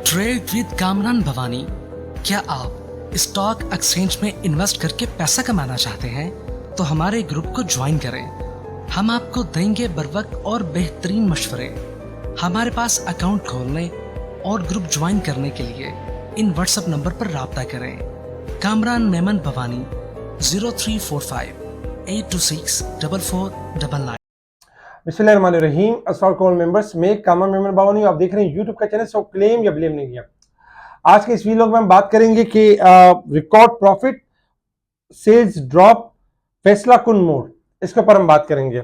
Trade with Kamran Bhavani. क्या आप stock exchange में इन्वेस्ट करके पैसा कमाना चाहते हैं तो हमारे ग्रुप को ज्वाइन करें। हम आपको देंगे बर वक्त और बेहतरीन मशवरे। हमारे पास अकाउंट खोलने और ग्रुप ज्वाइन करने के लिए इन व्हाट्सएप नंबर पर राब्ता करें। कामरान मेमन भवानी 0345 826 4499। बिस्मिल्लाहिर्रहमानिर्रहीम। अस्सलाम वालेकुम मेंबर्स, मैं कामरान मेमन भवानी, आप देख रहे हैं यूट्यूब का चैनल। सो क्लेम या ब्लेम नहीं है। आज के इस वीडियो में हम बात करेंगे कि रिकॉर्ड प्रॉफिट, सेल्स ड्रॉप, फैसला कुन मोड, इसके ऊपर हम बात करेंगे।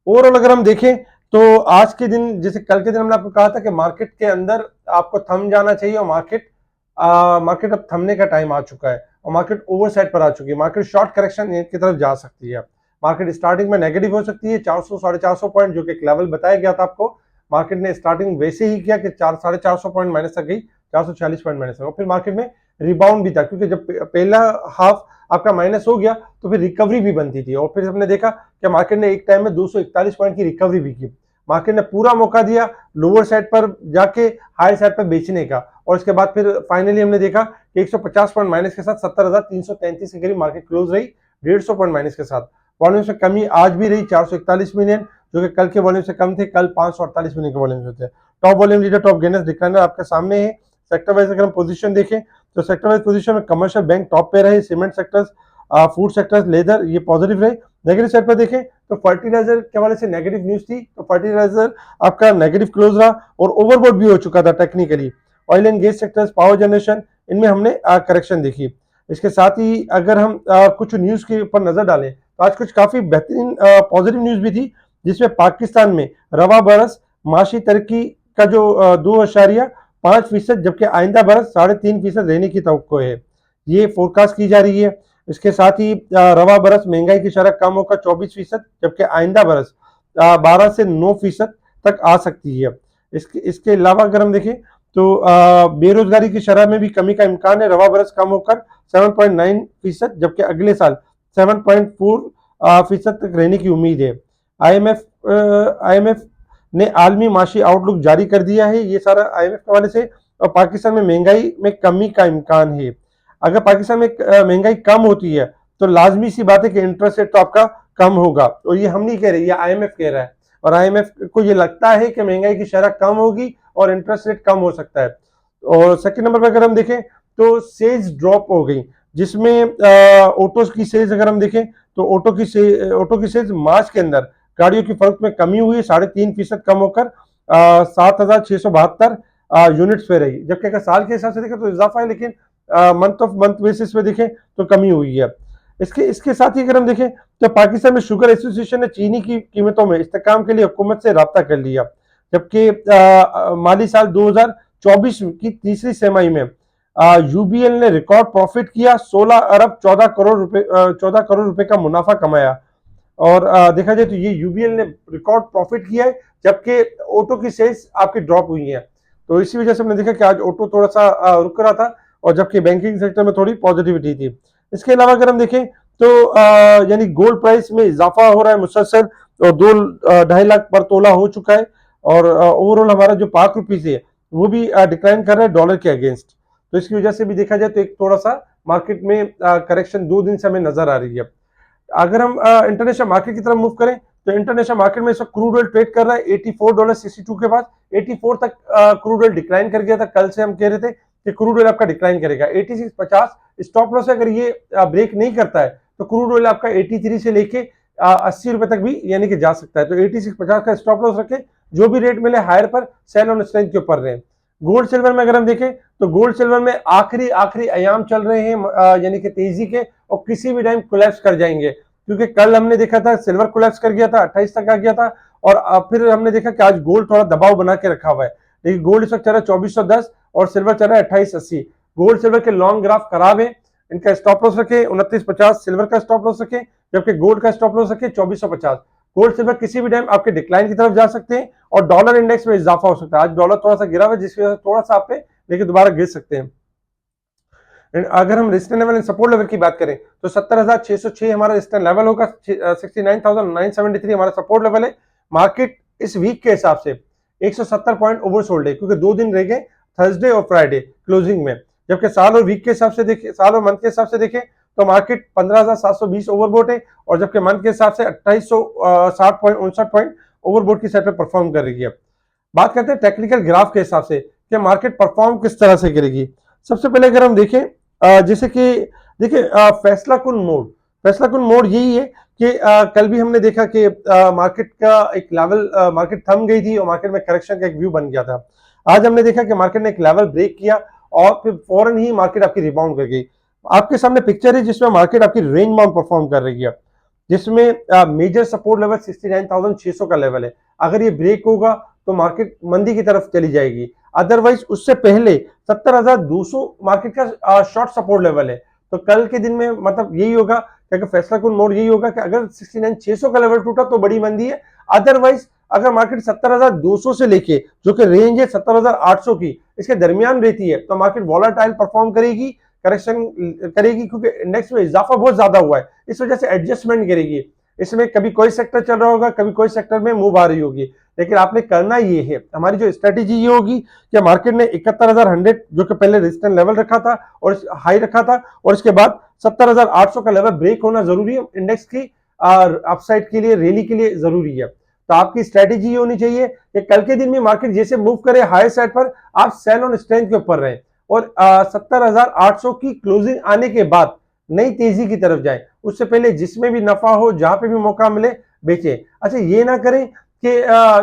ओवरऑल अगर हम देखें तो आज के दिन, जैसे कल के दिन हमने आपको कहा था कि मार्केट के अंदर आपको थम जाना चाहिए और मार्केट अब थमने का टाइम आ चुका है और मार्केट ओवरसाइड पर आ चुकी है। मार्केट शॉर्ट करेक्शन की तरफ जा सकती है। मार्केट स्टार्टिंग में नेगेटिव हो सकती है 400 450 पॉइंट, जो कि एक लेवल बताया गया था आपको। मार्केट ने स्टार्टिंग वैसे ही किया कि 400 पॉइंट माइनस तक गई, 446 पॉइंट माइनस तक। फिर मार्केट में रिबाउंड भी था, क्योंकि जब पहला हाफ आपका माइनस हो गया तो फिर रिकवरी भी बनती थी। और फिर हमने देखा कि मार्केट ने एक टाइम में 241 पॉइंट की रिकवरी भी की। मार्केट ने पूरा मौका दिया लोअर साइड पर जाके हाई साइड पर बेचने का, और इसके बाद फिर फाइनली हमने देखा कि 150 पॉइंट माइनस के साथ 70,333 के करीब मार्केट क्लोज रही, 150 पॉइंट माइनस के साथ। वॉल्यूम से कमी आज भी रही 441 मिलियन, जो कि कल के वॉल्यूम से कम थे। कल 548 मिलियन के वॉल्यूम थे। Top volume leader, top gainers, decliner आपके सामने है। सेक्टर वाइज अगर हम पोजीशन देखें तो सेक्टर वाइज पोजीशन में कमर्शियल बैंक टॉप पे रहे, cement sectors, food sectors, leather ये पॉजिटिव रहे। नेगेटिव साइड पर देखें तो फर्टिलाइजर के हवाले से नेगेटिव न्यूज थी, तो फर्टिलाइजर आपका नेगेटिव क्लोज रहा और ओवरबॉट भी हो चुका था technically. Oil and gas sectors, power generation, इनमें हमने करेक्शन देखी। इसके साथ ही अगर हम कुछ न्यूज के ऊपर नजर डालें तो आज कुछ काफी बेहतरीन पॉजिटिव न्यूज भी थी, जिसमें पाकिस्तान में रवा बरस माशी तरक्की का जो 2.5%, जबकि आइंदा बरस 3.5% रहने की तवक्को है, ये फोरकास्ट की जा रही है। इसके साथ ही रवा बरस महंगाई की शरह कम होकर 24%, जबकि आइंदा बरस 12 से 9% तक आ सकती है। इसके अलावा अगर हम देखें तो बेरोजगारी की शरह में भी कमी का इम्कान है। रवा बरस कम होकर 7.9%, जबकि अगले साल 7.4% तक रहने की उम्मीद है। आईएमएफ ने आलमी माशी आउटलुक जारी कर दिया है, ये सारा आईएमएफ के हवाले से। और पाकिस्तान में महंगाई में कमी का इम्कान है। अगर पाकिस्तान में महंगाई कम होती है तो लाजमी सी बात है कि इंटरेस्ट रेट तो आपका कम होगा, और ये हम नहीं कह रहे, ये आईएमएफ कह रहा है। और आईएमएफ को ये लगता है कि महंगाई की शरह कम होगी और इंटरेस्ट रेट कम हो सकता है। और सेकंड नंबर पर अगर हम देखें तो सेल्स ड्रॉप हो गई, जिसमें ऑटो की सेल्स अगर हम देखें तो ऑटो की सेल्स मार्च के अंदर गाड़ियों की फरोख्त में कमी हुई, 3.5% कम होकर 7,672 यूनिट्स पे रही। जबकि अगर साल के हिसाब से देखें तो इजाफा है, लेकिन मंथ ऑफ मंथ बेसिस पे देखें तो कमी हुई है। इसके साथ ही अगर हम देखें तो पाकिस्तान में शुगर एसोसिएशन ने चीनी की कीमतों में इस्तेकाम के लिए हुकूमत से राब्ता कर लिया, जबकि माली साल 2024 की तीसरी तिमाही में यूबीएल ने रिकॉर्ड प्रॉफिट किया, 16 अरब 14 करोड़ रुपए का मुनाफा कमाया। और देखा जाए तो ये यूबीएल ने रिकॉर्ड प्रॉफिट किया है, जबकि ऑटो की सेल्स आपकी ड्रॉप हुई है। तो इसी वजह से हमने देखा कि आज ऑटो थोड़ा सा रुक रहा था, और जबकि बैंकिंग सेक्टर में थोड़ी पॉजिटिविटी थी। इसके अलावा अगर हम देखें तो यानी गोल्ड प्राइस में इजाफा हो रहा है मुसलसल, और 2.5 लाख पर तोला हो चुका है। और ओवरऑल हमारा जो पाक रुपीज है वो भी डिक्लाइन कर रहा है डॉलर के अगेंस्ट। तो इसकी वजह से भी देखा जाए तो एक थोड़ा सा मार्केट में करेक्शन 2 दिन से हमें नजर आ रही है। अगर हम इंटरनेशनल मार्केट की तरफ मूव करें तो इंटरनेशनल मार्केट में इस वक्त क्रूड ऑयल ट्रेड कर रहा है $84.62 के बाद। 84 तक क्रूड ऑयल डिक्लाइन कर गया था। कल से हम कह रहे थे कि क्रूड ऑयल आपका डिक्लाइन करेगा। 86.50 स्टॉप लॉस है, अगर ये ब्रेक नहीं करता है तो क्रूड ऑयल आपका 83 से लेके 80 रुपए तक भी यानी कि जा सकता है। तो 86.50 का स्टॉप लॉस रखें, जो भी रेट मिले हायर पर सेल ऑन स्ट्रेंथ के ऊपर रहे। गोल्ड सिल्वर में अगर हम देखें तो गोल्ड सिल्वर में आखिरी अयाम चल रहे हैं यानी कि तेजी के, और किसी भी टाइम कोलैप्स कर जाएंगे, क्योंकि कल हमने देखा था सिल्वर कोलैप्स कर गया था, 28 तक आ गया था। और फिर हमने देखा कि आज गोल्ड थोड़ा दबाव बना के रखा हुआ है, लेकिन गोल्ड इस वक्त चल रहा है 2410 और सिल्वर चल रहा है 2880। गोल्ड सिल्वर के लॉन्ग ग्राफ खराब है, इनका स्टॉप लॉस रखे 2950 सिल्वर का स्टॉप लॉस रखे, जबकि गोल्ड का स्टॉप लॉस रखे 2450। गोल्ड सिल्वर किसी भी टाइम आपके डिक्लाइन की तरफ जा सकते हैं, और डॉलर इंडेक्स में इजाफा हो सकता है। आज डॉलर थोड़ा सा गिरा हुआ है, जिसकी वजह से थोड़ा सा आप पे लेकिन दोबारा गिर सकते हैं। अगर हम resistance level and support level की बात करें तो 70,606 हमारा रेजिस्टेंस लेवल होगा, 69,973 हमारा सपोर्ट लेवल है। मार्केट इस वीक के हिसाब से 170 पॉइंट ओवरसोल्ड है, क्योंकि 2 दिन रह गए थर्सडे और फ्राइडे क्लोजिंग में। जबकि साल और वीक के हिसाब से देखें, साल और मंथ के हिसाब से देखें तो मार्केट 15,720 ओवरबोट है, और जबकि मंथ के हिसाब से 2860 पॉइंट 59 पॉइंट ओवरबोट की साइड पर परफॉर्म कर रही है। बात करते हैं टेक्निकल ग्राफ के हिसाब से कि मार्केट परफॉर्म किस तरह से करेगी। सबसे पहले अगर हम देखें जैसे कि देखिए फैसला कुन मोड यही है कि कल भी हमने देखा कि मार्केट का एक लेवल, मार्केट थम गई थी और मार्केट में करेक्शन का एक व्यू बन गया था। आज हमने देखा कि मार्केट ने एक लेवल ब्रेक किया और फिर फौरन ही मार्केट आपकी रिबाउंड कर गई। आपके सामने पिक्चर है जिसमें मार्केट आपकी रेंज बाउंड परफॉर्म कर रही है, जिसमें मेजर सपोर्ट लेवल 69,600 का लेवल है। अगर ये ब्रेक होगा तो मार्केट मंदी की तरफ चली जाएगी, अदरवाइज उससे पहले 70,200 मार्केट का शॉर्ट सपोर्ट लेवल है। तो कल के दिन में मतलब यही होगा, क्योंकि फैसला कुन मोड यही होगा कि अगर 69,600 का लेवल टूटा तो बड़ी मंदी है, अदरवाइज अगर मार्केट 70,200 से लेके जो कि रेंज है 70,800 की, इसके दरमियान रहती है तो मार्केट वॉलेटाइल परफॉर्म करेगी, करेक्शन करेगी, क्योंकि इंडेक्स में इजाफा बहुत ज्यादा हुआ है, इस वजह से एडजस्टमेंट करेगी। इसमें कभी कोई सेक्टर चल रहा होगा, कभी कोई सेक्टर में मूव आ रही होगी, लेकिन आपने करना ये है, हमारी जो स्ट्रेटेजी ये होगी कि मार्केट ने 71,100 जो कि पहले रेजिस्टेंस लेवल रखा था और हाई रखा था, और इसके बाद 70,800 का लेवल ब्रेक होना जरूरी है इंडेक्स की अपसाइड के लिए, रैली के लिए जरूरी है। तो आपकी स्ट्रेटेजी ये होनी चाहिए कि कल के दिन में मार्केट जैसे मूव करे हाई साइड पर, आप सेल ऑन स्ट्रेंथ के ऊपर रहें और 70,800 की क्लोजिंग आने के बाद नई तेजी की तरफ जाए। उससे पहले जिसमें भी नफा हो, जहां पे भी मौका मिले बेचें। अच्छा, ये ना करें कि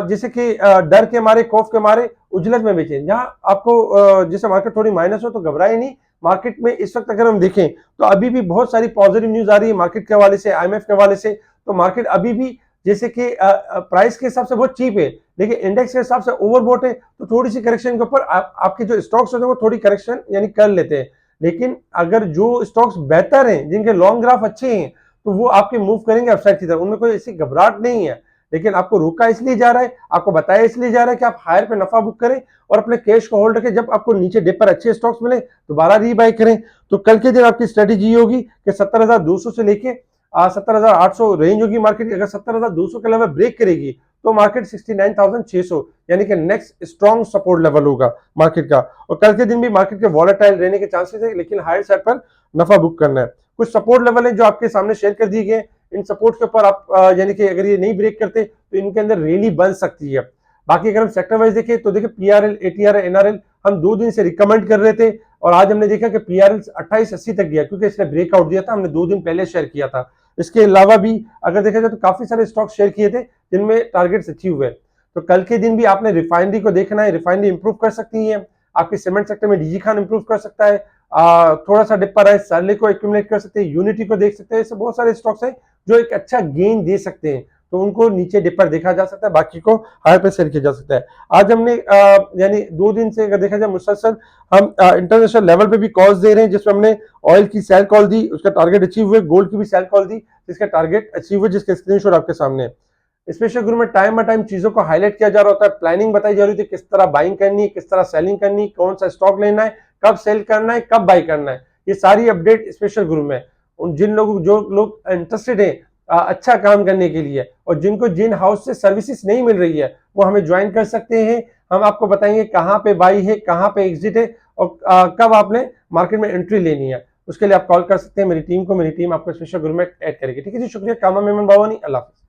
जैसे कि डर के मारे, खौफ के मारे उजलत में बेचें। जहां आपको जैसे मार्केट थोड़ी माइनस हो तो घबराए नहीं। मार्केट में इस वक्त अगर हम देखें तो अभी भी बहुत सारी पॉजिटिव न्यूज आ रही है मार्केट के हवाले से, आईएमएफ के हवाले से। तो मार्केट अभी भी जैसे कि प्राइस के हिसाब से बहुत चीप है, लेकिन इंडेक्स के हिसाब से ओवरबोट है, तो थोड़ी सी करेक्शन के ऊपर आपके जो स्टॉक्स होते हैं वो थोड़ी करेक्शन यानी कर लेते हैं। लेकिन अगर जो स्टॉक्स बेहतर हैं, जिनके लॉन्ग ग्राफ अच्छे हैं, तो वो आपके मूव करेंगे अपसाइड की तरफ, उनमें कोई ऐसी घबराहट नहीं है। लेकिन आपको रोका इसलिए जा रहा है, आपको बताया इसलिए जा रहा है कि आप हायर पे नफा बुक करें और अपने कैश को होल्ड रखें। जब आपको नीचे डिप पर अच्छे स्टॉक्स मिले दोबारा रीबाय करें। तो कल के दिन आपकी स्ट्रेटेजी होगी कि 70,200 से लेके 70,800 रेंज होगी मार्केट की। अगर 70,200 का लेवल ब्रेक करेगी तो मार्केट 69,600 यानी कि नेक्स्ट स्ट्रॉन्ग सपोर्ट लेवल होगा मार्केट का। और कल के दिन भी मार्केट के वॉलेटाइल रहने के चांसेस है, लेकिन हायर साइड पर नफा बुक करना है। कुछ सपोर्ट लेवल है जो आपके सामने शेयर कर दिए गए, इन सपोर्ट के ऊपर आप यानी कि अगर ये नहीं ब्रेक करते तो इनके अंदर रैली बन सकती है। बाकी अगर हम सेक्टर वाइज देखें तो देखिए पीआरएल, एटीआर, एनआरएल हम 2 दिन से रिकमेंड कर रहे थे, और आज हमने देखा कि पीआरएल 2880 तक गया, क्योंकि इसने ब्रेकआउट दिया था, हमने 2 दिन पहले शेयर किया था। इसके अलावा भी अगर देखा जाए तो काफी सारे स्टॉक शेयर किए थे जिनमें टारगेट्स अचीव हुए। तो कल के दिन भी आपने रिफाइनरी को देखना है, रिफाइनरी इंप्रूव कर सकती है, आपके सीमेंट सेक्टर में डीजी खान इंप्रूव कर सकता है, थोड़ा सा डिप पर है सरले को एक्यूमुलेट कर सकते हैं, यूनिटी को देख सकते हैं। ऐसे बहुत सारे स्टॉक्स हैं जो एक अच्छा गेन दे सकते हैं, तो उनको नीचे डिप पर देखा जा सकता है, बाकी को हाई पे सेल किया जा सकता है। आज हमने यानी 2 दिन से अगर देखा जाए मुसलसल हम इंटरनेशनल लेवल पे भी कॉल्स दे रहे हैं, जिसमें हमने ऑयल की सेल कॉल दी, उसका टारगेट अचीव हुए, गोल्ड की भी सेल कॉल दी जिसका टारगेट अचीव हुए, जिसके स्क्रीनशॉट आपके सामने है। स्पेशल ग्रुप में टाइम बाय टाइम चीजों को हाईलाइट किया जा रहा होता है, प्लानिंग बताई जा रही थी, किस तरह बाइंग करनी है, किस तरह सेलिंग करनी है, कौन सा स्टॉक लेना है, कब सेल करना है, कब बाई करना है, ये सारी अपडेट स्पेशल ग्रुप में। उन जिन लोगों जो लोग इंटरेस्टेड है अच्छा काम करने के लिए, और जिनको जिन हाउस से सर्विसेज नहीं मिल रही है, वो हमें ज्वाइन कर सकते हैं। हम आपको बताएंगे कहाँ पे बाई है, कहाँ पे एग्जिट है, और कब आपने मार्केट में एंट्री लेनी है। उसके लिए आप कॉल कर सकते हैं मेरी टीम को, मेरी टीम आपको स्पेशल ग्रुप में ऐड करेगी। ठीक है जी, शुक्रिया। कामा मेमन बावानी, अल्लाह हाफिज़।